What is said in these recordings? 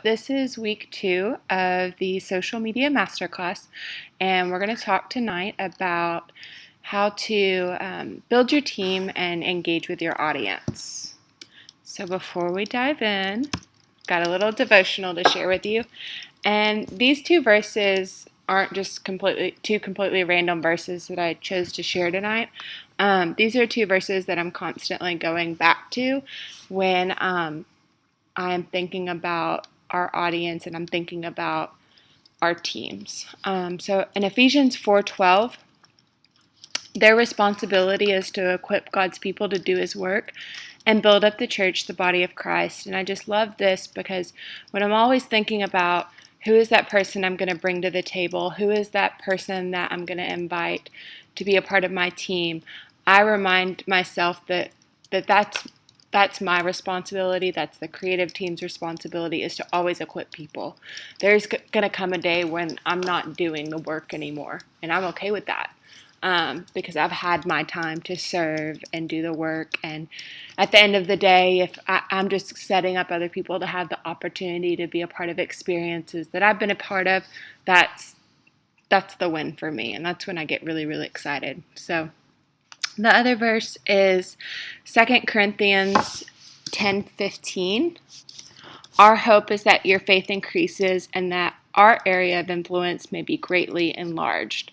This is week 2 of the social media masterclass, and we're going to talk tonight about how to build your team and engage with your audience. So before we dive in, got a little devotional to share with you. And these two verses aren't just completely random verses that I chose to share tonight. These are two verses that I'm constantly going back to when I'm thinking about our audience and I'm thinking about our teams. So in Ephesians 4:12, their responsibility is to equip God's people to do His work and build up the church, the body of Christ. And I just love this because when I'm always thinking about who is that person I'm going to bring to the table, who is that person that I'm going to invite to be a part of my team, I remind myself that's my responsibility. That's the creative team's responsibility, is to always equip people. There's going to come a day when I'm not doing the work anymore, and I'm okay with that because I've had my time to serve and do the work. And at the end of the day, if I'm just setting up other people to have the opportunity to be a part of experiences that I've been a part of, that's the win for me, and that's when I get really, really excited. So the other verse is 2 Corinthians 10:15. Our hope is that your faith increases and that our area of influence may be greatly enlarged.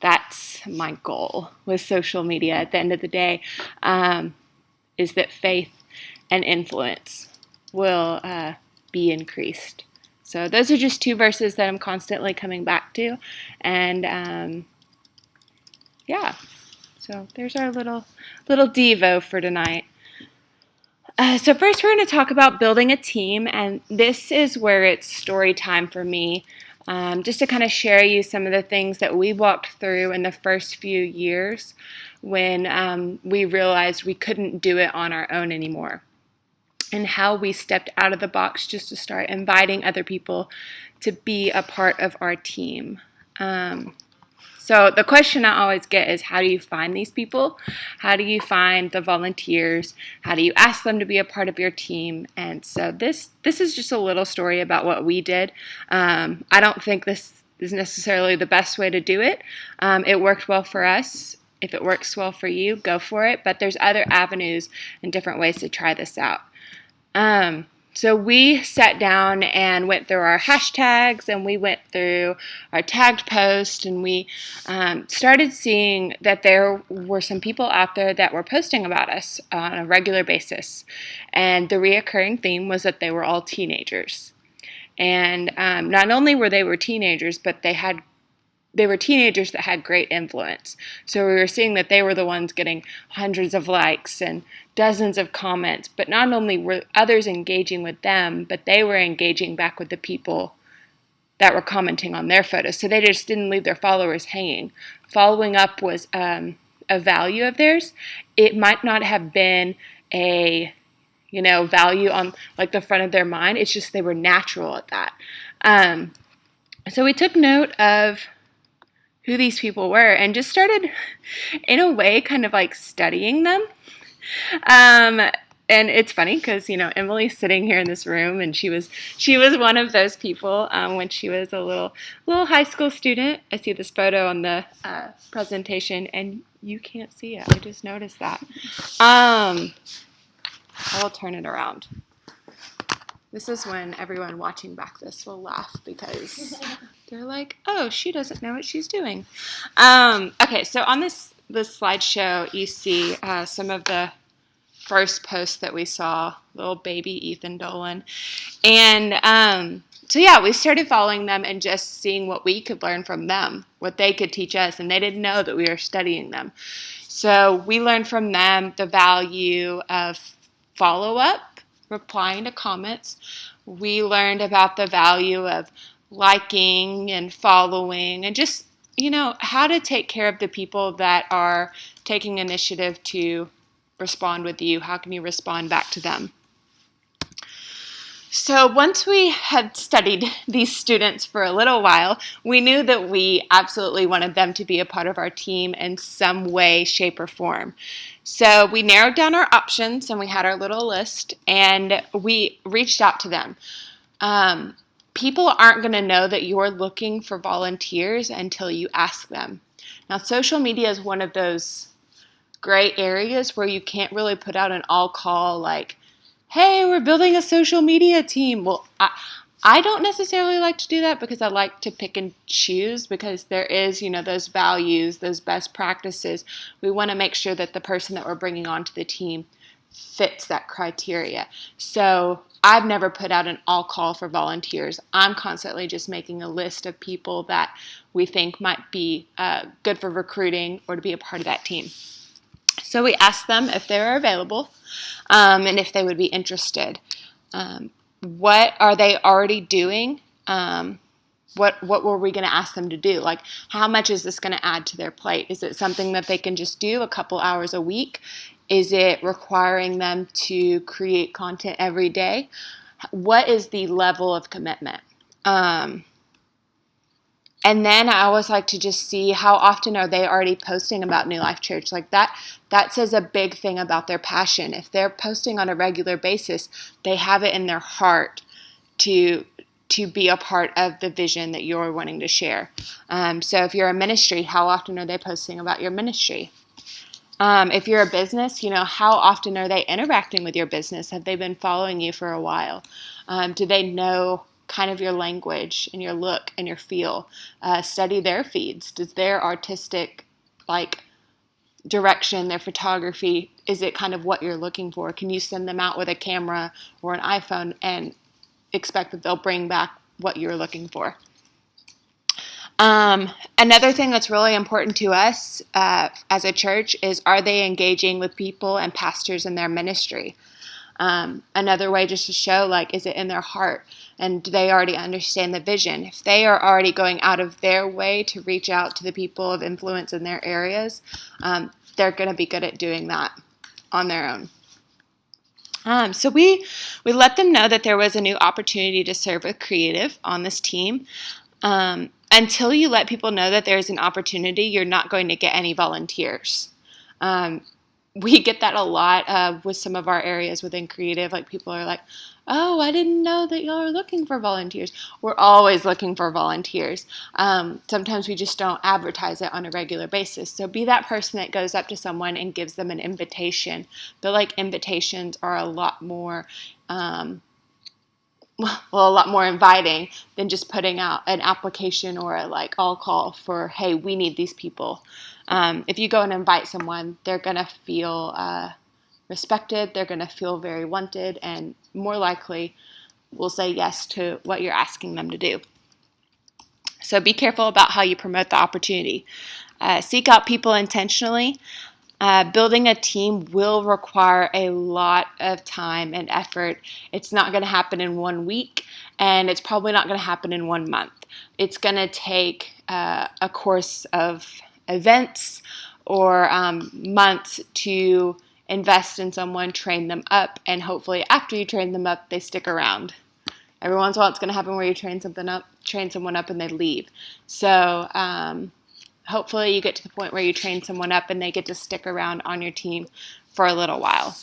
That's my goal with social media at the end of the day, is that faith and influence will be increased. So those are just two verses that I'm constantly coming back to. And yeah. So there's our little Devo for tonight. So first we're going to talk about building a team, and this is where it's story time for me, just to kind of share you some of the things that we walked through in the first few years when we realized we couldn't do it on our own anymore, and how we stepped out of the box just to start inviting other people to be a part of our team. So the question I always get is, how do you find these people? How do you find the volunteers? How do you ask them to be a part of your team? And so this is just a little story about what we did. I don't think this is necessarily the best way to do it. It worked well for us. If it works well for you, go for it. But there's other avenues and different ways to try this out. So we sat down and went through our hashtags, and we went through our tagged posts, and we started seeing that there were some people out there that were posting about us on a regular basis. And the reoccurring theme was that they were all teenagers. And not only were they teenagers, but they were teenagers that had great influence. So we were seeing that they were the ones getting hundreds of likes and dozens of comments. But not only were others engaging with them, but they were engaging back with the people that were commenting on their photos. So they just didn't leave their followers hanging. Following up was a value of theirs. It might not have been a value on like the front of their mind. It's just they were natural at that. So we took note of who these people were and just started, in a way, kind of like studying them. And it's funny because, Emily's sitting here in this room, and she was one of those people when she was a little high school student. I see this photo on the presentation, and you can't see it. I just noticed that. I will turn it around. This is when everyone watching back this will laugh because they're like, oh, she doesn't know what she's doing. Okay, so on this slideshow, you see some of the first posts that we saw, little baby Ethan Dolan. And so yeah, we started following them and just seeing what we could learn from them, what they could teach us, and they didn't know that we were studying them. So we learned from them the value of follow-up, replying to comments. We learned about the value of liking and following and just, how to take care of the people that are taking initiative to respond with you. How can you respond back to them? So once we had studied these students for a little while, we knew that we absolutely wanted them to be a part of our team in some way, shape, or form. So we narrowed down our options, and we had our little list, and we reached out to them. People aren't going to know that you're looking for volunteers until you ask them. Now, social media is one of those gray areas where you can't really put out an all call like, hey, we're building a social media team. Well, I don't necessarily like to do that because I like to pick and choose because there is, those values, those best practices. We want to make sure that the person that we're bringing onto the team fits that criteria. So I've never put out an all call for volunteers. I'm constantly just making a list of people that we think might be good for recruiting or to be a part of that team. So we ask them if they're available and if they would be interested. What are they already doing? What were we going to ask them to do? Like, how much is this going to add to their plate? Is it something that they can just do a couple hours a week? Is it requiring them to create content every day? What is the level of commitment? And then I always like to just see how often are they already posting about New Life Church. Like that says a big thing about their passion. If they're posting on a regular basis, they have it in their heart to be a part of the vision that you're wanting to share. So if you're a ministry, how often are they posting about your ministry? If you're a business, how often are they interacting with your business? Have they been following you for a while? Do they know kind of your language and your look and your feel? Study their feeds. Does their artistic direction, their photography, is it kind of what you're looking for? Can you send them out with a camera or an iPhone and expect that they'll bring back what you're looking for? Another thing that's really important to us as a church is, are they engaging with people and pastors in their ministry? Another way just to show, is it in their heart? And do they already understand the vision? If they are already going out of their way to reach out to the people of influence in their areas, they're going to be good at doing that on their own. So we let them know that there was a new opportunity to serve with creative on this team. Until you let people know that there's an opportunity, you're not going to get any volunteers. We get that a lot with some of our areas within creative. People are like, oh, I didn't know that y'all are looking for volunteers. We're always looking for volunteers. Sometimes we just don't advertise it on a regular basis. So be that person that goes up to someone and gives them an invitation. But invitations are a lot more a lot more inviting than just putting out an application or a all call for, hey, we need these people. If you go and invite someone, they're going to feel respected, they're going to feel very wanted, and more likely will say yes to what you're asking them to do. So be careful about how you promote the opportunity. Seek out people intentionally. Building a team will require a lot of time and effort. It's not going to happen in 1 week, and it's probably not going to happen in 1 month. It's going to take a course of events or months to invest in someone, train them up, and hopefully after you train them up, they stick around. Every once in a while, it's going to happen where you train someone up, and they leave. So hopefully you get to the point where you train someone up and they get to stick around on your team for a little while.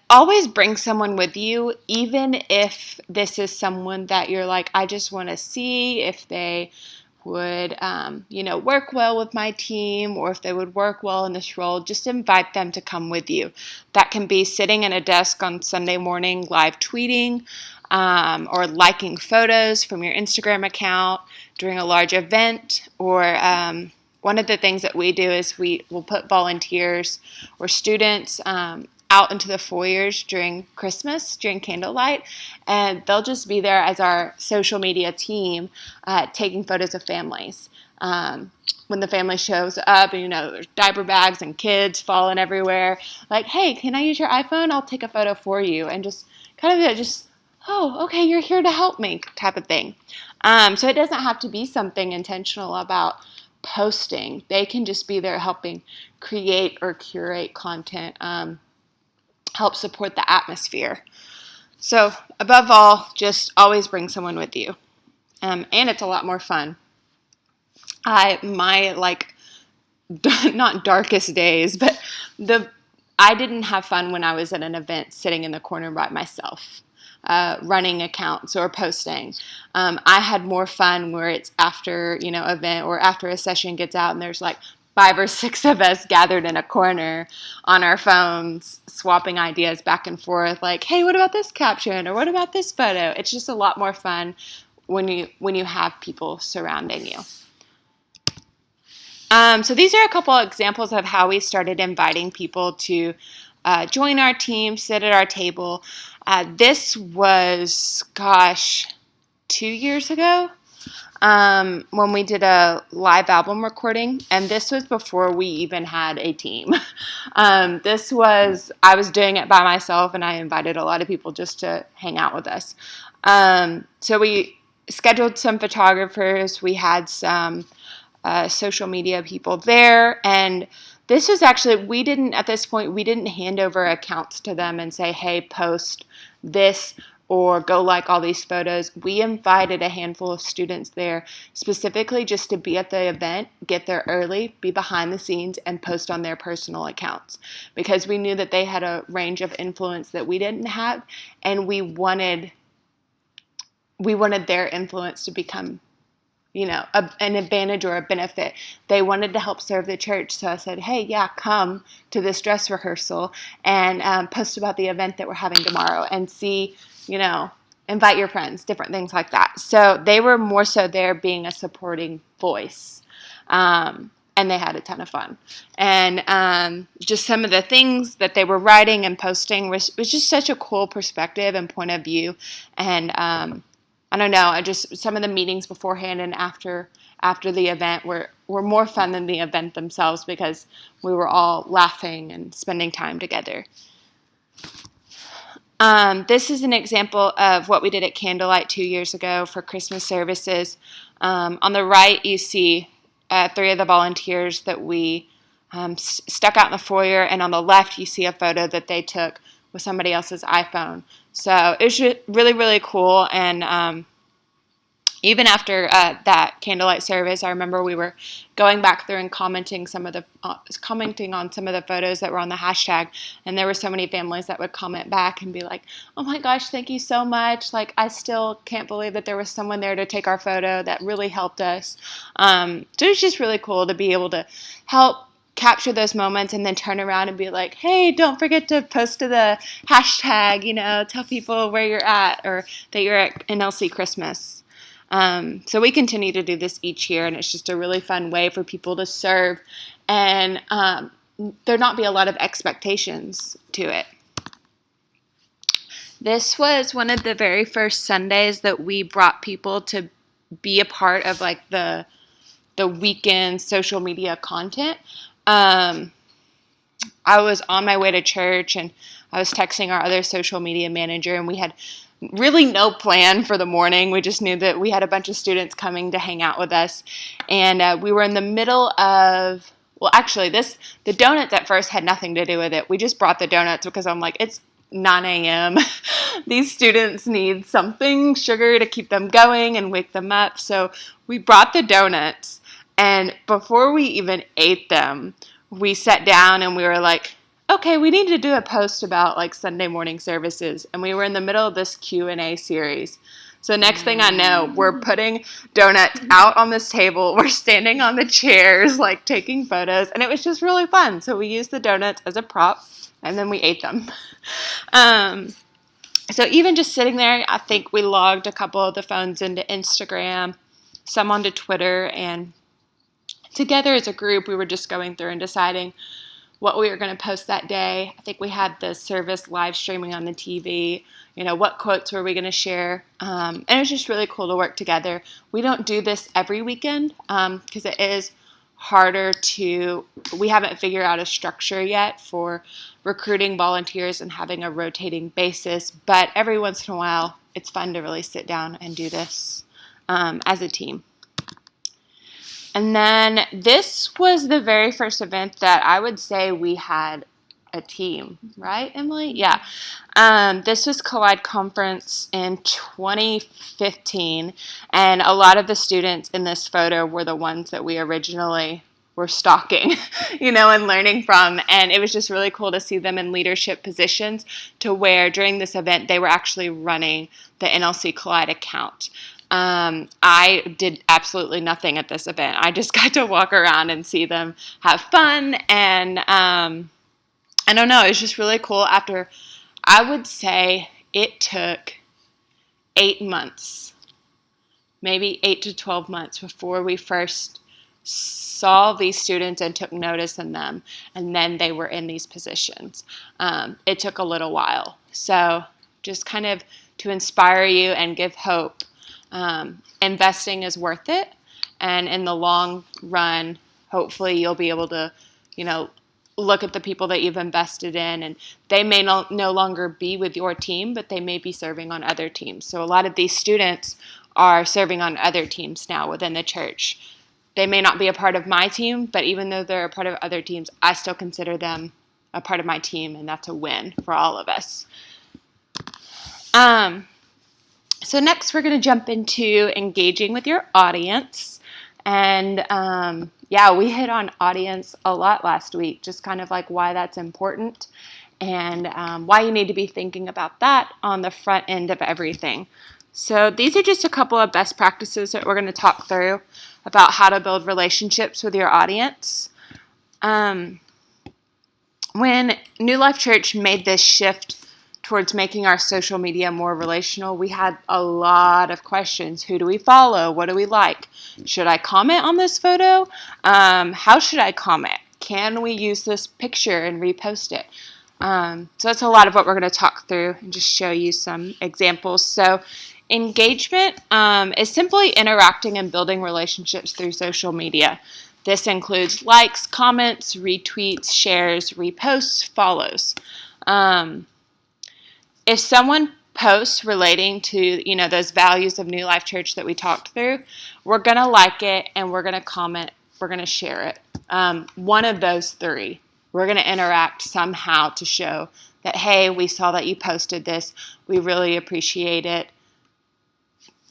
Always bring someone with you, even if this is someone that you're like, I just want to see if they would, work well with my team, or if they would work well in this role. Just invite them to come with you. That can be sitting at a desk on Sunday morning, live tweeting, or liking photos from your Instagram account during a large event. Or one of the things that we do is we will put volunteers or students out into the foyers during Christmas, during candlelight, and they'll just be there as our social media team taking photos of families. When the family shows up, and there's diaper bags and kids falling everywhere, hey, can I use your iPhone? I'll take a photo for you, and just kind of oh, okay, you're here to help me type of thing. So it doesn't have to be something intentional about posting. They can just be there helping create or curate content, help support the atmosphere. So above all, just always bring someone with you. And it's a lot more fun. My not darkest days, but I didn't have fun when I was at an event sitting in the corner by myself, running accounts or posting. I had more fun where it's after, event or after a session gets out and there's like 5 or 6 of us gathered in a corner on our phones, swapping ideas back and forth, like, hey, what about this caption or what about this photo? It's just a lot more fun when you have people surrounding you. So these are a couple examples of how we started inviting people to join our team, sit at our table. This was, 2 years ago when we did a live album recording, and this was before we even had a team. I was doing it by myself, and I invited a lot of people just to hang out with us. So we scheduled some photographers. We had some social media people there, and this was actually, we didn't hand over accounts to them and say, hey, post this or go like all these photos. We invited a handful of students there specifically just to be at the event, get there early, be behind the scenes, and post on their personal accounts, because we knew that they had a range of influence that we didn't have, and we wanted their influence to become an advantage or a benefit. They wanted to help serve the church. So I said, hey, yeah, come to this dress rehearsal and post about the event that we're having tomorrow and see, invite your friends, different things like that. So they were more so there being a supporting voice. And they had a ton of fun. And just some of the things that they were writing and posting was just such a cool perspective and point of view. And I don't know, some of the meetings beforehand and after the event were more fun than the event themselves, because we were all laughing and spending time together. This is an example of what we did at Candlelight 2 years ago for Christmas services. On the right, you see 3 of the volunteers that we stuck out in the foyer, and on the left, you see a photo that they took with somebody else's iPhone. So it was really, really cool. And even after that candlelight service, I remember we were going back through and commenting on some of the photos that were on the hashtag, and there were so many families that would comment back and be like, "Oh my gosh, thank you so much! Like, I still can't believe that there was someone there to take our photo. That really helped us." So it was just really cool to be able to help capture those moments and then turn around and be like, hey, don't forget to post to the hashtag, tell people where you're at or that you're at NLC Christmas. So we continue to do this each year, and it's just a really fun way for people to serve and there not be a lot of expectations to it. This was one of the very first Sundays that we brought people to be a part of like the weekend social media content. I was on my way to church and I was texting our other social media manager, and we had really no plan for the morning. We just knew that we had a bunch of students coming to hang out with us, and we were in the middle of, the donuts at first had nothing to do with it. We just brought the donuts because I'm like, it's 9 a.m. These students need something, sugar to keep them going and wake them up. So we brought the donuts, and before we even ate them, we sat down and we were like, okay, we need to do a post about like Sunday morning services. And we were in the middle of this Q&A series. So next thing I know, we're putting donuts out on this table. We're standing on the chairs, like taking photos. And it was just really fun. So we used the donuts as a prop, and then we ate them. So even just sitting there, I think we logged a couple of the phones into Instagram, some onto Twitter, and together as a group, we were just going through and deciding what we were going to post that day. I think we had the service live streaming on the TV. What quotes were we going to share? And it was just really cool to work together. We don't do this every weekend because it is harder we haven't figured out a structure yet for recruiting volunteers and having a rotating basis. But every once in a while, it's fun to really sit down and do this as a team. And then this was the very first event that I would say we had a team, right, Emily? Yeah. This was Collide Conference in 2015, and a lot of the students in this photo were the ones that we originally were stalking, and learning from. And it was just really cool to see them in leadership positions to where during this event they were actually running the NLC Collide account. I did absolutely nothing at this event. I just got to walk around and see them have fun. And I don't know, it's just really cool. After, I would say it took 8 months, maybe 8 to 12 months before we first saw these students and took notice in them, and then they were in these positions. It took a little while. So just kind of to inspire you and give hope, investing is worth it. And in the long run, hopefully you'll be able to, look at the people that you've invested in, and they may no longer be with your team, but they may be serving on other teams. So a lot of these students are serving on other teams now within the church. They may not be a part of my team, but even though they're a part of other teams, I still consider them a part of my team, and that's a win for all of us. So next we're going to jump into engaging with your audience. And we hit on audience a lot last week, just kind of like why that's important and why you need to be thinking about that on the front end of everything. So these are just a couple of best practices that we're going to talk through about how to build relationships with your audience. When New Life Church made this shift towards making our social media more relational, we had a lot of questions. Who do we follow? What do we like? Should I comment on this photo? How should I comment? Can we use this picture and repost it? So that's a lot of what we're going to talk through and just show you some examples. So engagement is simply interacting and building relationships through social media. This includes likes, comments, retweets, shares, reposts, follows. If someone posts relating to, those values of New Life Church that we talked through, we're going to like it and we're going to comment, we're going to share it. One of those three. We're going to interact somehow to show that, hey, we saw that you posted this. We really appreciate it.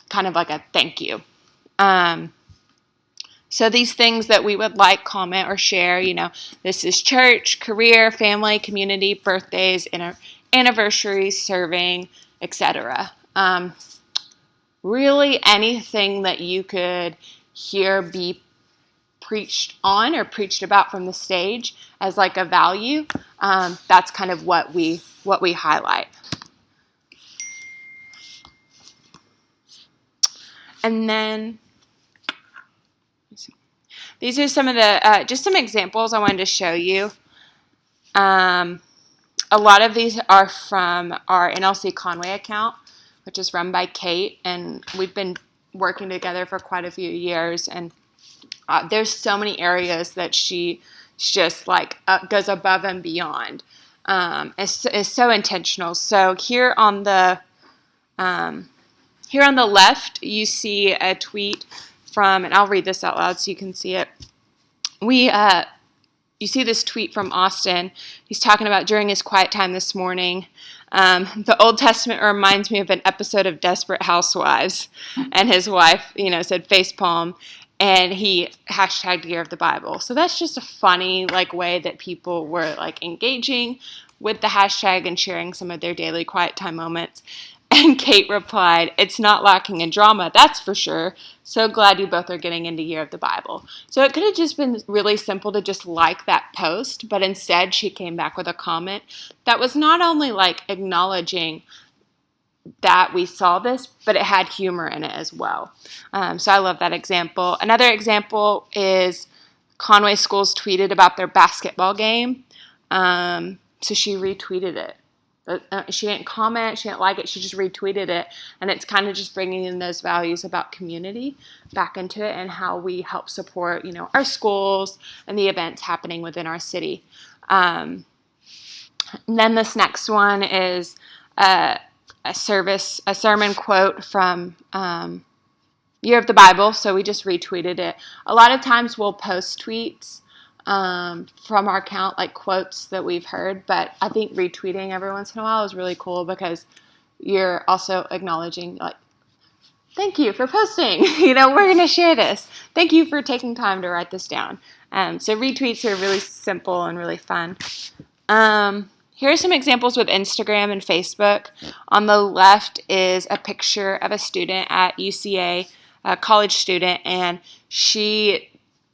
Kind of like a thank you. So these things that we would like, comment, or share, this is church, career, family, community, birthdays, anniversaries, serving, etc. Really anything that you could hear be preached on or preached about from the stage as like a value, that's kind of what we highlight. And then these are some of the just some examples I wanted to show you. A lot of these are from our NLC Conway account, which is run by Kate, and we've been working together for quite a few years, and there's so many areas that she just like goes above and beyond. It's so intentional. So here on the left, you see a tweet from, and I'll read this out loud so you can see it. You see this tweet from Austin. He's talking about during his quiet time this morning. The Old Testament reminds me of an episode of Desperate Housewives. And his wife, said facepalm. And he hashtagged Year of the Bible. So that's just a funny way that people were engaging with the hashtag and sharing some of their daily quiet time moments. And Kate replied, "It's not lacking in drama, that's for sure. So glad you both are getting into Year of the Bible." So it could have just been really simple to just like that post, but instead she came back with a comment that was not only acknowledging that we saw this, but it had humor in it as well. So I love that example. Another example is Conway Schools tweeted about their basketball game. So she retweeted it. She didn't comment, she didn't like it, she just retweeted it. And it's kind of just bringing in those values about community back into it and how we help support, our schools and the events happening within our city. And then this next one is a sermon quote from Year of the Bible. So we just retweeted it. A lot of times we'll post tweets from our account, quotes that we've heard, but I think retweeting every once in a while is really cool because you're also acknowledging thank you for posting. We're going to share this. Thank you for taking time to write this down. So retweets are really simple and really fun. Here are some examples with Instagram and Facebook. On the left is a picture of a student at UCA, a college student, and she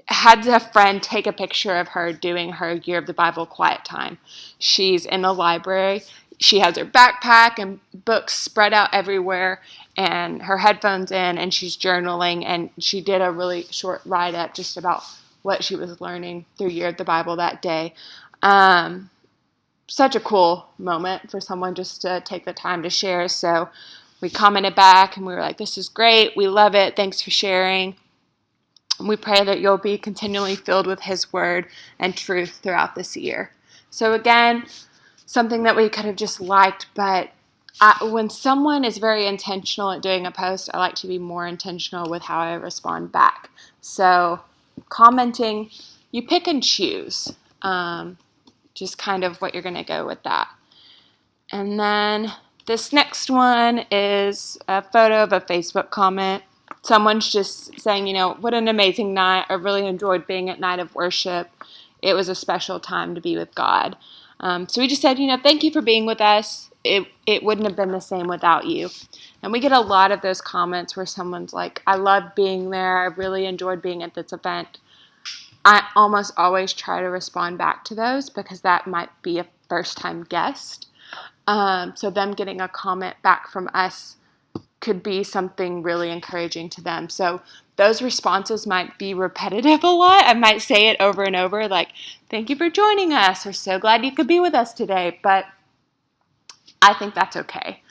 had a friend take a picture of her doing her Year of the Bible quiet time. She's in the library. She has her backpack and books spread out everywhere and her headphones in, and she's journaling, and she did a really short write-up just about what she was learning through Year of the Bible that day. Such a cool moment for someone just to take the time to share. So we commented back and we were like, this is great. We love it. Thanks for sharing. We pray that you'll be continually filled with His word and truth throughout this year. So again, something that we could have just liked, but when someone is very intentional at doing a post, I like to be more intentional with how I respond back. So commenting, you pick and choose. Just kind of what you're going to go with that. And then this next one is a photo of a Facebook comment. Someone's just saying, what an amazing night. I really enjoyed being at night of worship. It was a special time to be with God. So we just said, thank you for being with us. It wouldn't have been the same without you. And we get a lot of those comments where someone's like, I love being there. I really enjoyed being at this event. I almost always try to respond back to those because that might be a first-time guest. So them getting a comment back from us could be something really encouraging to them. So those responses might be repetitive a lot. I might say it over and over, like, thank you for joining us, or so glad you could be with us today. But I think that's okay.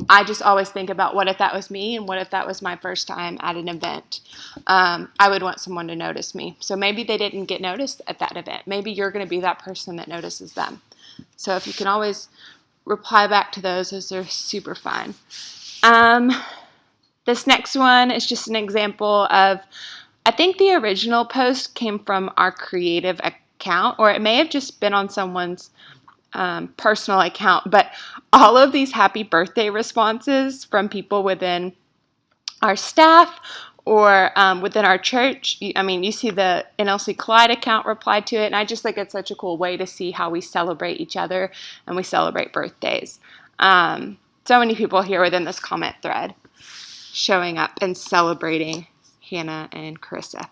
I just always think about what if that was me and what if that was my first time at an event. I would want someone to notice me. So maybe they didn't get noticed at that event. Maybe you're going to be that person that notices them. So if you can always reply back to those are super fun. This next one is just an example of, I think the original post came from our creative account, or it may have just been on someone's personal account, but all of these happy birthday responses from people within our staff or within our church, you see the NLC Collide account replied to it, and I just think it's such a cool way to see how we celebrate each other and we celebrate birthdays. So many people here within this comment thread showing up and celebrating Hannah and Carissa.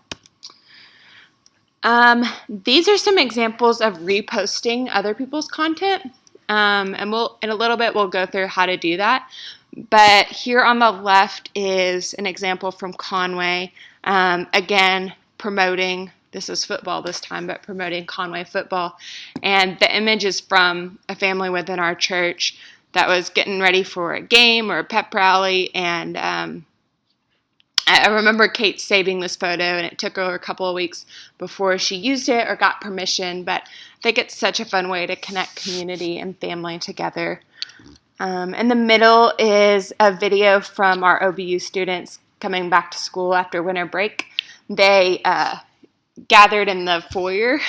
These are some examples of reposting other people's content, and in a little bit we'll go through how to do that. But here on the left is an example from Conway, again promoting, this is football this time, but promoting Conway football. And the image is from a family within our church that was getting ready for a game or a pep rally, and I remember Kate saving this photo, and it took her a couple of weeks before she used it or got permission, but I think it's such a fun way to connect community and family together. In the middle is a video from our OBU students coming back to school after winter break. They gathered in the foyer,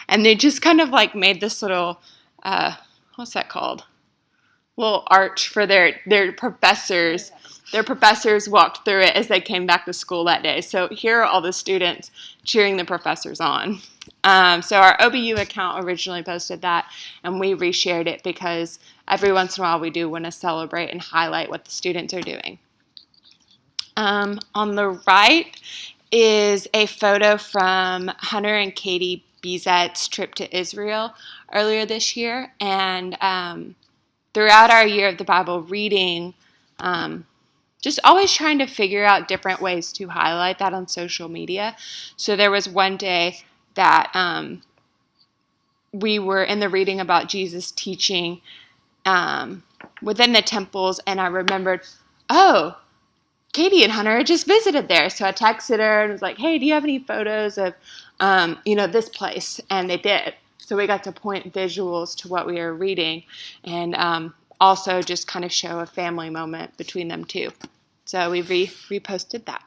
and they just kind of like made this little, what's that called? Little arch for their professors. Their professors walked through it as they came back to school that day. So here are all the students cheering the professors on. So our OBU account originally posted that, and we reshared it because every once in a while we do want to celebrate and highlight what the students are doing. On the right is a photo from Hunter and Katie Bizet's trip to Israel earlier this year. And throughout our Year of the Bible reading, just always trying to figure out different ways to highlight that on social media. So there was one day that we were in the reading about Jesus teaching within the temples, and I remembered, oh, Katie and Hunter had just visited there. So I texted her and was like, hey, do you have any photos of, this place? And they did. So we got to point visuals to what we were reading, and also just kind of show a family moment between them two. So we reposted that.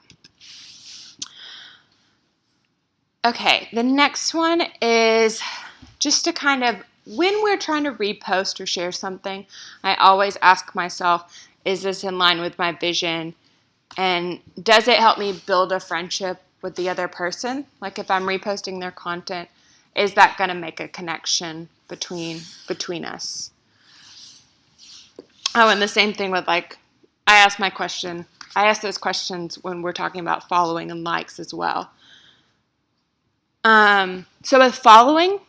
Okay, the next one is just to kind of, when we're trying to repost or share something, I always ask myself, is this in line with my vision? And does it help me build a friendship with the other person? Like if I'm reposting their content, is that going to make a connection between us? Oh, and the same thing with I ask those questions when we're talking about following and likes as well. So with following,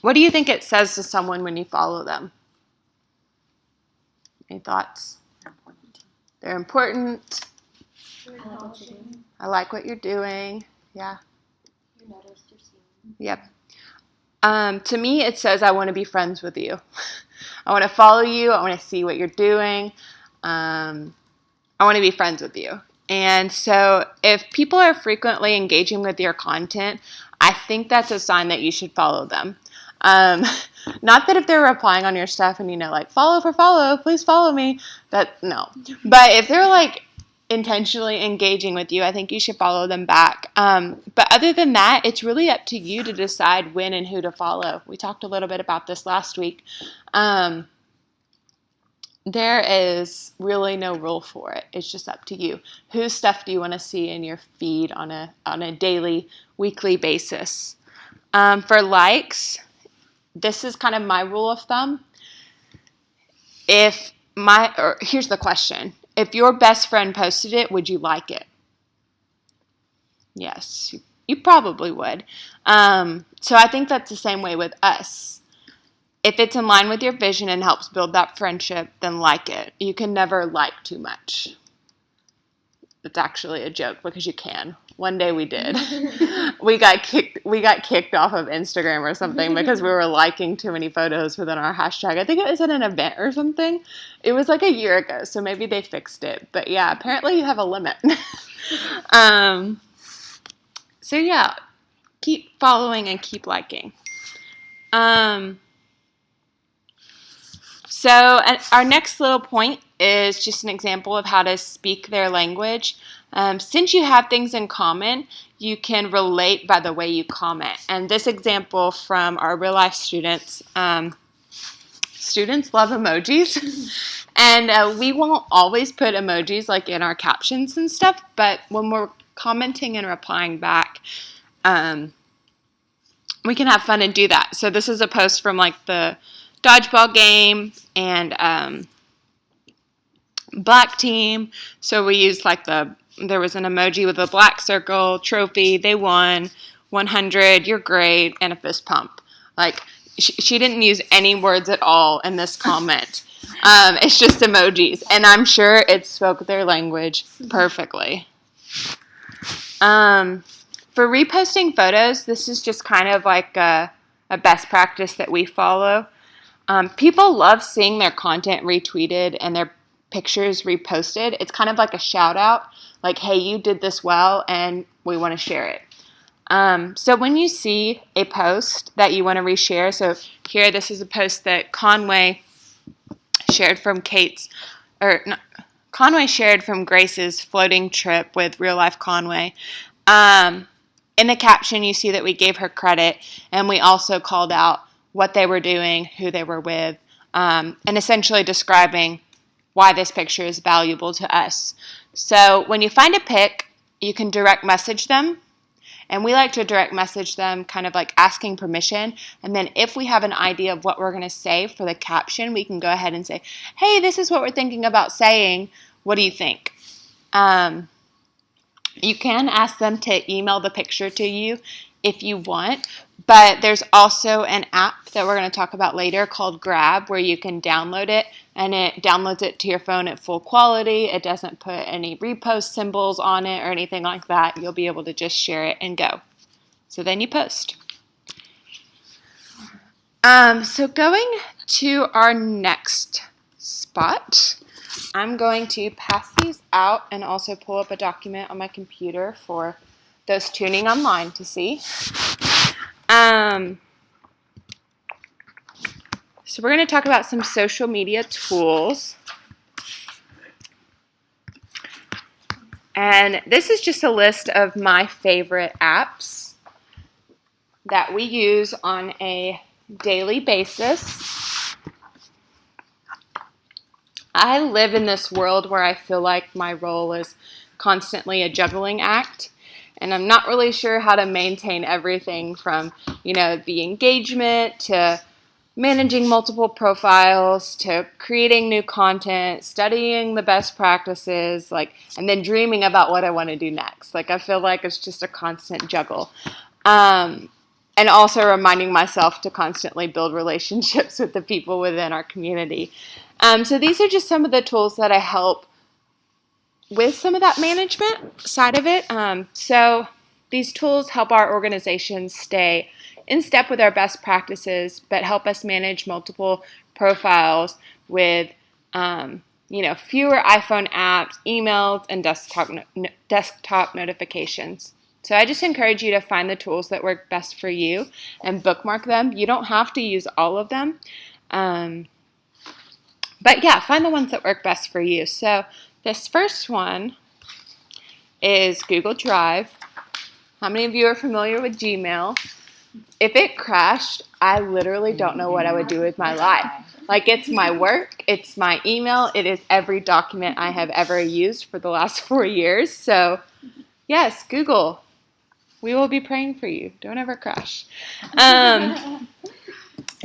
what do you think it says to someone when you follow them? Any thoughts? They're important. I like what you're doing. Yeah. You're noticed, you're seen. Yep. To me, it says I want to be friends with you. I want to follow you. I want to see what you're doing. I want to be friends with you. And so if people are frequently engaging with your content, I think that's a sign that you should follow them. Not that if they're replying on your stuff and, follow for follow, please follow me. No. But if they're intentionally engaging with you, I think you should follow them back. But other than that, it's really up to you to decide when and who to follow. We talked a little bit about this last week. There is really no rule for it. It's just up to you. Whose stuff do you want to see in your feed on a daily, weekly basis? For likes, this is kind of my rule of thumb. Here's the question. If your best friend posted it, would you like it? Yes, you probably would. So I think that's the same way with us. If it's in line with your vision and helps build that friendship, then like it. You can never like too much. It's actually a joke because you can. One day we did. We got kicked off of Instagram or something because we were liking too many photos within our hashtag. I think it was at an event or something. It was a year ago, so maybe they fixed it. But yeah, apparently you have a limit. So yeah, keep following and keep liking. So our next little point is just an example of how to speak their language. Since you have things in common, you can relate by the way you comment. And this example from our real life students, students love emojis. And we won't always put emojis in our captions and stuff, but when we're commenting and replying back, we can have fun and do that. So this is a post from the dodgeball game and black team. So we used there was an emoji with a black circle, trophy, they won, 100, you're great, and a fist pump. She didn't use any words at all in this comment. It's just emojis, and I'm sure it spoke their language perfectly. For reposting photos, this is just kind of a best practice that we follow. People love seeing their content retweeted and their pictures reposted. It's kind of like a shout out, hey, you did this well and we want to share it. So when you see a post that you want to reshare, so here this is a post that Conway shared from Grace's floating trip with Real Life Conway. In the caption, you see that we gave her credit, and we also called out what they were doing, who they were with, and essentially describing why this picture is valuable to us. So when you find a pic, you can direct message them, and we like to direct message them kind of asking permission, and then if we have an idea of what we're going to say for the caption, we can go ahead and say, hey, this is what we're thinking about saying. What do you think? You can ask them to email the picture to you if you want, but there's also an app that we're going to talk about later called Grab where you can download it, and it downloads it to your phone at full quality. It doesn't put any repost symbols on it or anything like that. You'll be able to just share it and go. So then you post. So going to our next spot, I'm going to pass these out and also pull up a document on my computer for those tuning online to see. So we're going to talk about some social media tools. And this is just a list of my favorite apps that we use on a daily basis. I live in this world where I feel like my role is constantly a juggling act, and I'm not really sure how to maintain everything from, the engagement to managing multiple profiles to creating new content, studying the best practices, and then dreaming about what I want to do next. I feel like it's just a constant juggle. And also reminding myself to constantly build relationships with the people within our community. So these are just some of the tools that I help with some of that management side of it. So these tools help our organizations stay in step with our best practices, but help us manage multiple profiles with, fewer iPhone apps, emails, and desktop notifications. So I just encourage you to find the tools that work best for you and bookmark them. You don't have to use all of them. But yeah, find the ones that work best for you. So this first one is Google Drive. How many of you are familiar with Gmail? If it crashed, I literally don't know what I would do with my life. It's my work, it's my email, it is every document I have ever used for the last 4 years. So yes, Google, we will be praying for you. Don't ever crash.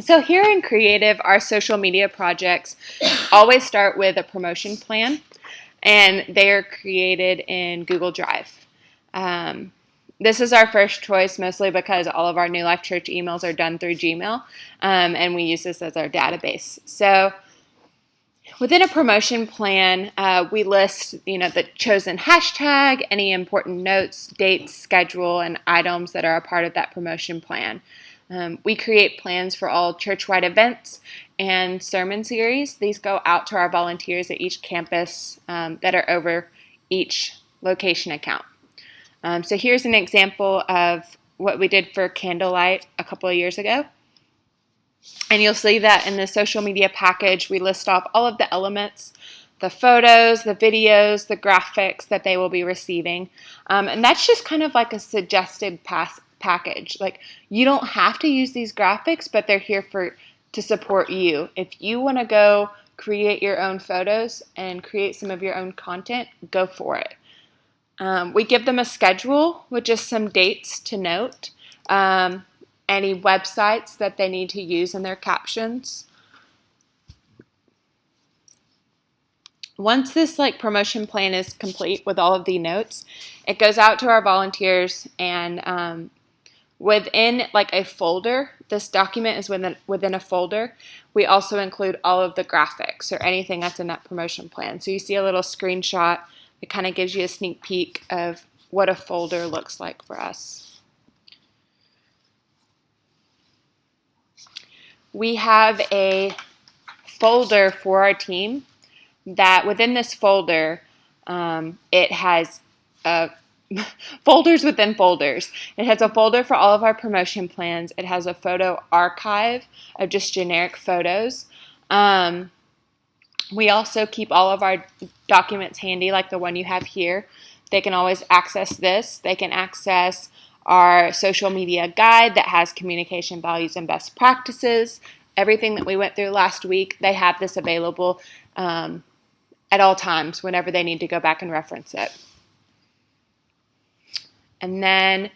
So here in Creative, our social media projects always start with a promotion plan, and they are created in Google Drive. This is our first choice, mostly because all of our New Life Church emails are done through Gmail, and we use this as our database. So within a promotion plan, we list, the chosen hashtag, any important notes, dates, schedule, and items that are a part of that promotion plan. We create plans for all church-wide events and sermon series. These go out to our volunteers at each campus that are over each location account. So here's an example of what we did for Candlelight a couple of years ago. And you'll see that in the social media package, we list off all of the elements, the photos, the videos, the graphics that they will be receiving. And that's just kind of like a suggested package. You don't have to use these graphics, but they're here to support you. If you want to go create your own photos and create some of your own content, go for it. We give them a schedule with just some dates to note, any websites that they need to use in their captions. Once this promotion plan is complete with all of the notes, it goes out to our volunteers, and within a folder, this document is within a folder. We also include all of the graphics or anything that's in that promotion plan. So you see a little screenshot. It kind of gives you a sneak peek of what a folder looks like for us. We have a folder for our team that within this folder, it has folders within folders. It has a folder for all of our promotion plans. It has a photo archive of just generic photos. We also keep all of our documents handy, like the one you have here. They can always access this. They can access our social media guide that has communication values and best practices. Everything that we went through last week, they have this available at all times whenever they need to go back and reference it. And then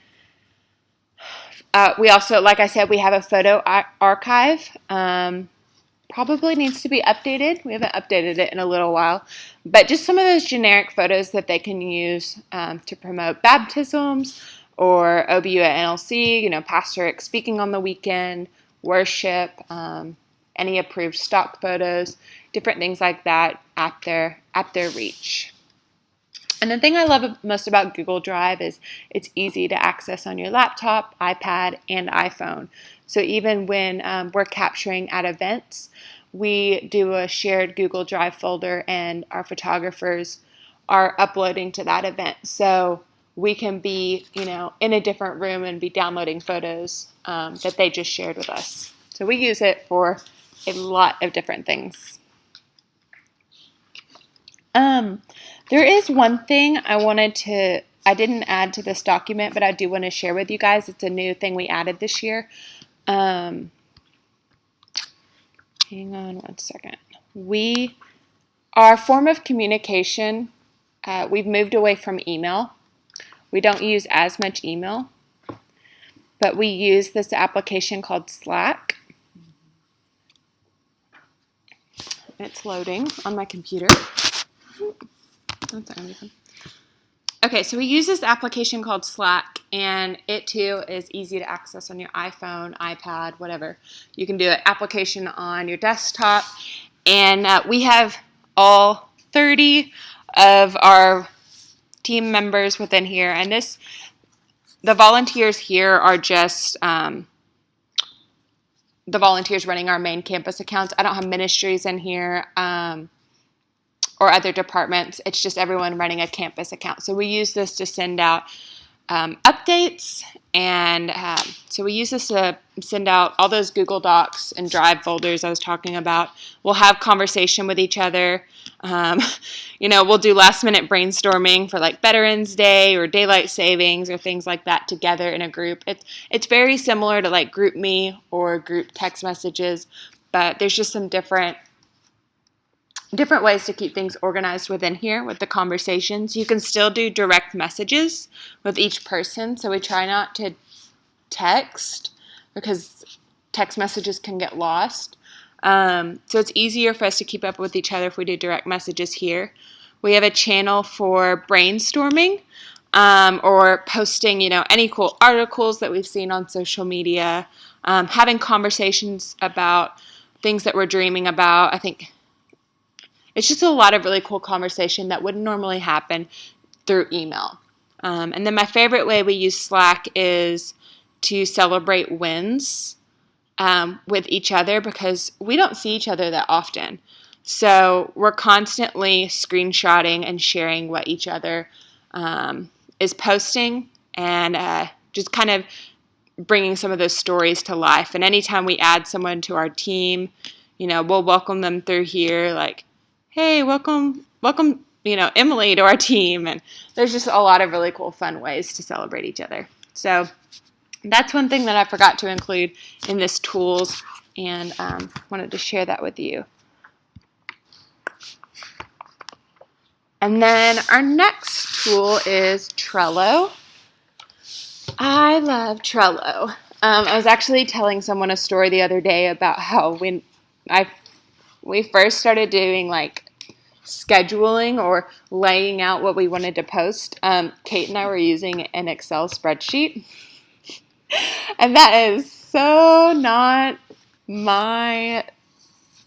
we also, like I said, we have a photo archive. Probably needs to be updated. We haven't updated it in a little while. But just some of those generic photos that they can use to promote baptisms or OBU at NLC, Pastor Rick speaking on the weekend, worship, any approved stock photos, different things like that at their reach. And the thing I love most about Google Drive is it's easy to access on your laptop, iPad, and iPhone. So even when we're capturing at events, we do a shared Google Drive folder, and our photographers are uploading to that event. So we can be, in a different room and be downloading photos that they just shared with us. So we use it for a lot of different things. There is one thing I didn't add to this document, but I do want to share with you guys. It's a new thing we added this year. Hang on one second. We Our form of communication, we've moved away from email. We don't use as much email, but we use this application called Slack. It's loading on my computer. That's anything. Okay, so we use this application called Slack, and it too is easy to access on your iPhone, iPad, whatever. You can do an application on your desktop, and we have all 30 of our team members within here, and the volunteers here are just the volunteers running our main campus accounts. I don't have ministries in here or other departments. It's just everyone running a campus account. So we use this to send out updates, and so we use this to send out all those Google Docs and Drive folders I was talking about. We'll have conversation with each other. We'll do last minute brainstorming for like Veterans Day or daylight savings or things like that together in a group. It's very similar to like GroupMe or group text messages, but there's just some different ways to keep things organized within here with the conversations. You can still do direct messages with each person, so we try not to text because text messages can get lost. So it's easier for us to keep up with each other if we do direct messages here. We have a channel for brainstorming or posting, any cool articles that we've seen on social media, having conversations about things that we're dreaming about. I think it's just a lot of really cool conversation that wouldn't normally happen through email. And then my favorite way we use Slack is to celebrate wins with each other because we don't see each other that often. So we're constantly screenshotting and sharing what each other is posting and just kind of bringing some of those stories to life. And anytime we add someone to our team, we'll welcome them through here like, hey, welcome, Emily to our team. And there's just a lot of really cool, fun ways to celebrate each other. So that's one thing that I forgot to include in this tools and wanted to share that with you. And then our next tool is Trello. I love Trello. I was actually telling someone a story the other day about how when we first started doing like scheduling or laying out what we wanted to post, Kate and I were using an Excel spreadsheet. And that is so not my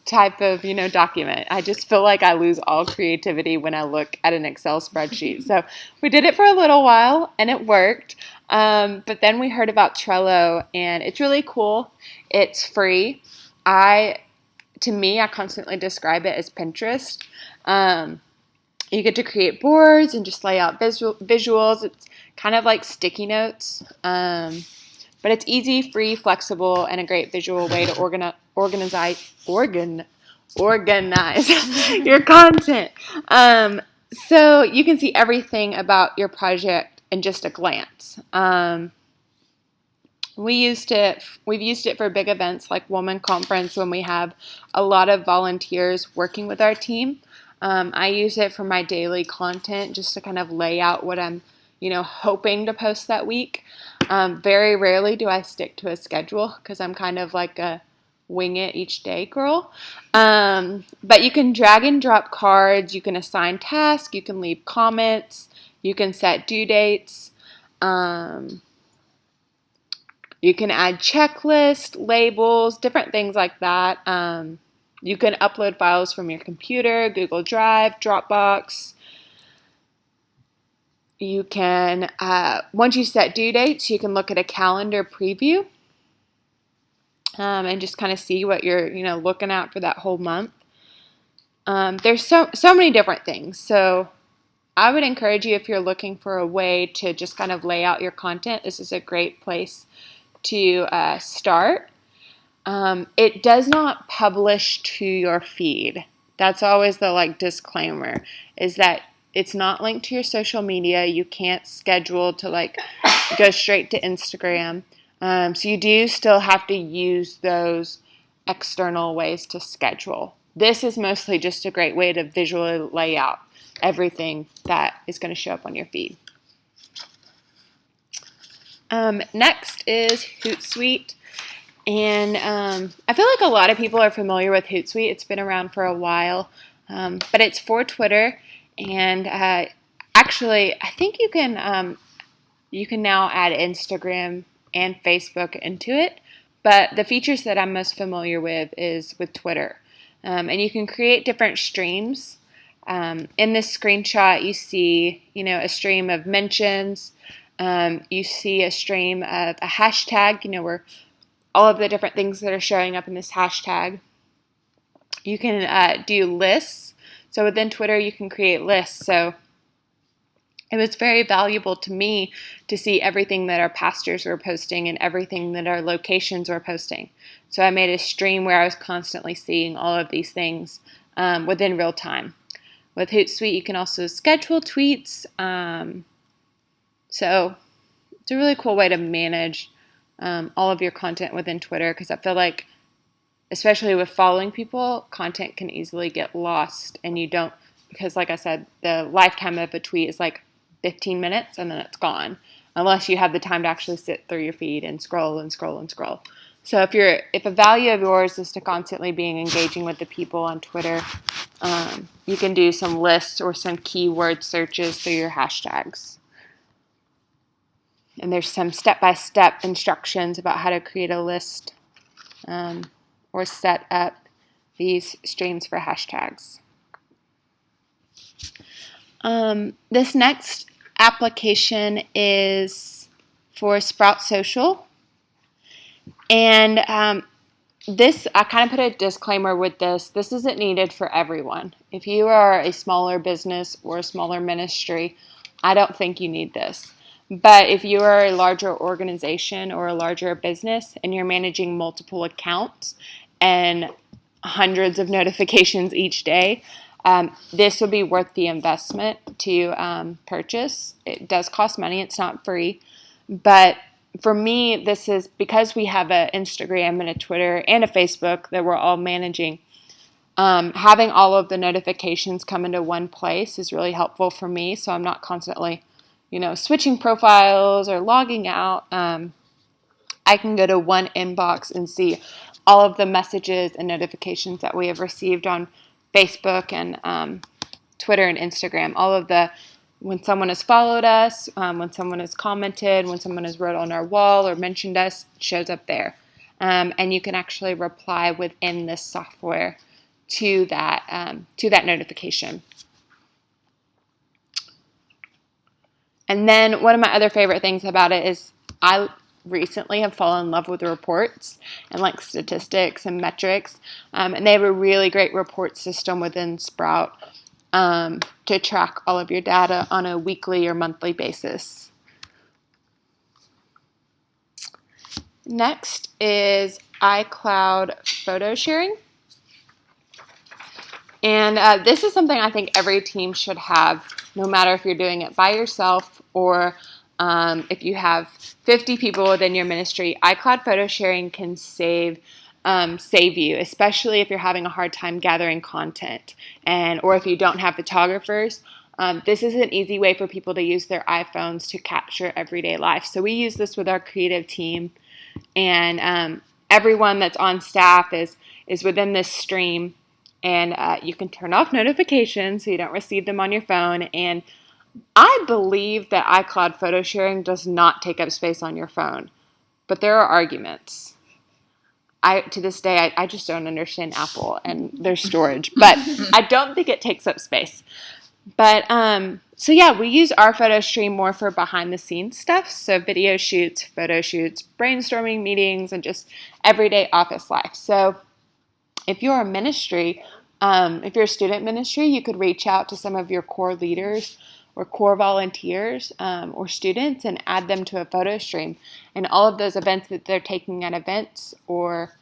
type of, document. I just feel like I lose all creativity when I look at an Excel spreadsheet. So we did it for a little while and it worked. But then we heard about Trello and it's really cool. It's free. To me, I constantly describe it as Pinterest. You get to create boards and just lay out visuals. It's kind of like sticky notes. But it's easy, free, flexible, and a great visual way to organize your content. So you can see everything about your project in just a glance. We've used it for big events like Woman Conference when we have a lot of volunteers working with our team. I use it for my daily content just to kind of lay out what I'm, hoping to post that week. Very rarely do I stick to a schedule because I'm kind of like a wing it each day girl. But you can drag and drop cards, you can assign tasks, you can leave comments, you can set due dates. You can add checklists, labels, different things like that. You can upload files from your computer, Google Drive, Dropbox. You can, once you set due dates, you can look at a calendar preview and just kind of see what you're, looking at for that whole month. There's so many different things. So I would encourage you, if you're looking for a way to just kind of lay out your content, this is a great place to start. It does not publish to your feed. That's always the disclaimer, is that it's not linked to your social media. You can't schedule to go straight to Instagram. So you do still have to use those external ways to schedule. this is mostly just a great way to visually lay out everything that is going to show up on your feed. Next is Hootsuite. And I feel like a lot of people are familiar with Hootsuite. It's been around for a while, but it's for Twitter. And actually, I think you can now add Instagram and Facebook into it. But the features that I'm most familiar with is with Twitter. And you can create different streams. In this screenshot, you see, a stream of mentions. You see a stream of a hashtag, where all of the different things that are showing up in this hashtag. You can do lists. So within Twitter, you can create lists. So it was very valuable to me to see everything that our pastors were posting and everything that our locations were posting. So I made a stream where I was constantly seeing all of these things within real time. With Hootsuite, you can also schedule tweets. So it's a really cool way to manage all of your content within Twitter, because I feel like, especially with following people, content can easily get lost, and you don't, because like I said, the lifetime of a tweet is like 15 minutes and then it's gone, unless you have the time to actually sit through your feed and scroll and scroll and scroll. So if a value of yours is to constantly being engaging with the people on Twitter, you can do some lists or some keyword searches through your hashtags. And there's some step-by-step instructions about how to create a list or set up these streams for hashtags. This next application is for Sprout Social. And this, I kind of put a disclaimer with this. This isn't needed for everyone. If you are a smaller business or a smaller ministry, I don't think you need this. But if you are a larger organization or a larger business and you're managing multiple accounts and hundreds of notifications each day, this would be worth the investment to purchase. It does cost money. It's not free. But for me, this is because we have an Instagram and a Twitter and a Facebook that we're all managing. Having all of the notifications come into one place is really helpful for me, so I'm not constantly switching profiles or logging out. I can go to one inbox and see all of the messages and notifications that we have received on Facebook and Twitter and Instagram. All of when someone has followed us, when someone has commented, when someone has wrote on our wall or mentioned us, it shows up there. And you can actually reply within this software to that notification. And then one of my other favorite things about it is I recently have fallen in love with reports and like statistics and metrics. And they have a really great report system within Sprout to track all of your data on a weekly or monthly basis. Next is iCloud photo sharing. And this is something I think every team should have, no matter if you're doing it by yourself or if you have 50 people within your ministry. iCloud photo sharing can save you, especially if you're having a hard time gathering content or if you don't have photographers. This is an easy way for people to use their iPhones to capture everyday life. So we use this with our creative team, and everyone that's on staff is within this stream. And you can turn off notifications so you don't receive them on your phone. And I believe that iCloud photo sharing does not take up space on your phone. But there are arguments. To this day, I just don't understand Apple and their storage. But I don't think it takes up space. But so yeah, we use our photo stream more for behind the scenes stuff. So video shoots, photo shoots, brainstorming meetings, and just everyday office life. So if you're a ministry, if you're a student ministry, you could reach out to some of your core leaders or core volunteers or students and add them to a photo stream. And all of those events that they're taking at events, or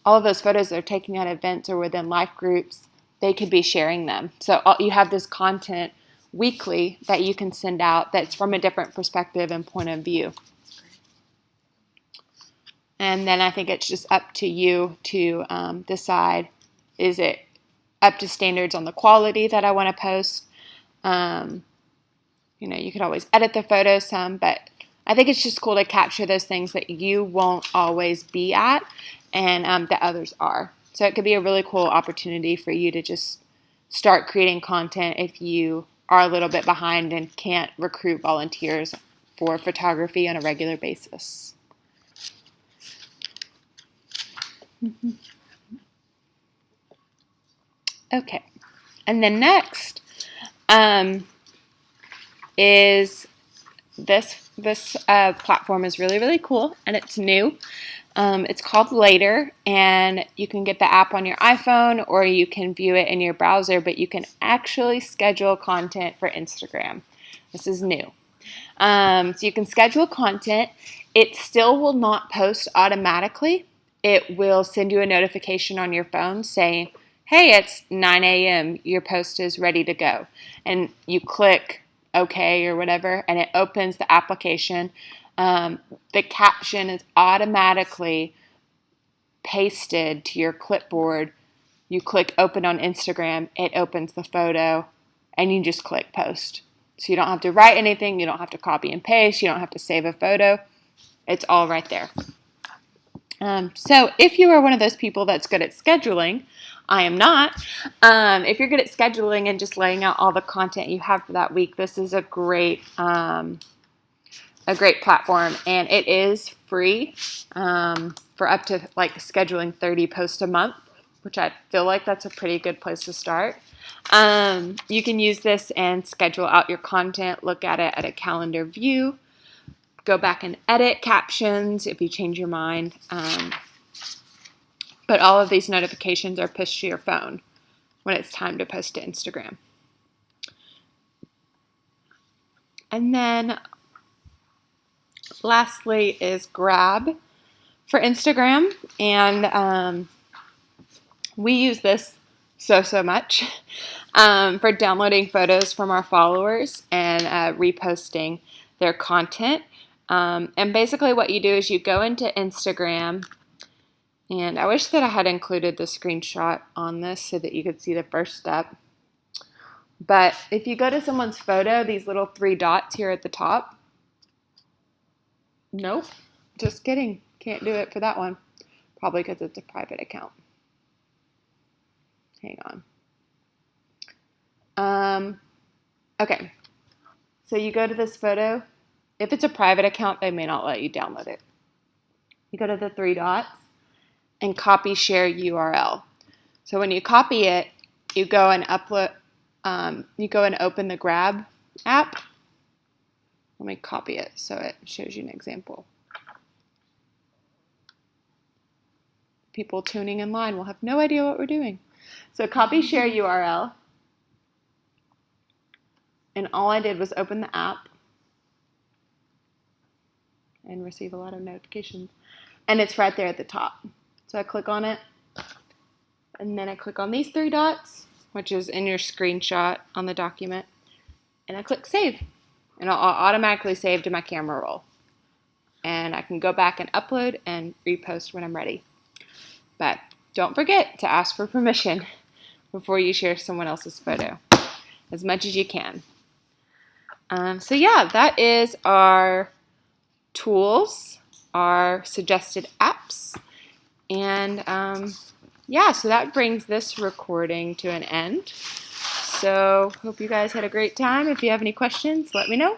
all of those photos they're taking at events or within life groups, they could be sharing them. So you have this content weekly that you can send out that's from a different perspective and point of view. And then I think it's just up to you to decide, is it up to standards on the quality that I want to post. You could always edit the photos some, but I think it's just cool to capture those things that you won't always be at and that others are. So it could be a really cool opportunity for you to just start creating content if you are a little bit behind and can't recruit volunteers for photography on a regular basis. Okay, and then next is this platform is really, really cool, and it's new. It's called Later, and you can get the app on your iPhone or you can view it in your browser, but you can actually schedule content for Instagram. This is new. So you can schedule content. It still will not post automatically. It will send you a notification on your phone saying, hey, it's 9 a.m., your post is ready to go. And you click OK or whatever, and it opens the application. The caption is automatically pasted to your clipboard. You click open on Instagram, it opens the photo, and you just click post. So you don't have to write anything, you don't have to copy and paste, you don't have to save a photo. It's all right there. So if you are one of those people that's good at scheduling, I am not. If you're good at scheduling and just laying out all the content you have for that week, this is a great platform, and it is free for up to like scheduling 30 posts a month, which I feel like that's a pretty good place to start. You can use this and schedule out your content, look at it at a calendar view, go back and edit captions if you change your mind. But all of these notifications are pushed to your phone when it's time to post to Instagram. And then lastly is Grab for Instagram. And we use this so much for downloading photos from our followers and reposting their content. And basically what you do is you go into Instagram, and I wish that I had included the screenshot on this so that you could see the first step. But if you go to someone's photo, these little 3 dots here at the top. Nope, just kidding. Can't do it for that one. Probably because it's a private account. Hang on. Okay, so you go to this photo. If it's a private account, they may not let you download it. You go to the 3 dots and copy share URL. So when you copy it, you go and upload. You go and open the Grab app. Let me copy it so it shows you an example. People tuning in line will have no idea what we're doing. So copy share URL. And all I did was open the app and receive a lot of notifications. And it's right there at the top. So I click on it, and then I click on these 3 dots, which is in your screenshot on the document, and I click save. And I'll automatically save to my camera roll. And I can go back and upload and repost when I'm ready. But don't forget to ask for permission before you share someone else's photo, as much as you can. So yeah, that is our tools, our suggested apps. And yeah, so that brings this recording to an end. So hope you guys had a great time. If you have any questions, let me know.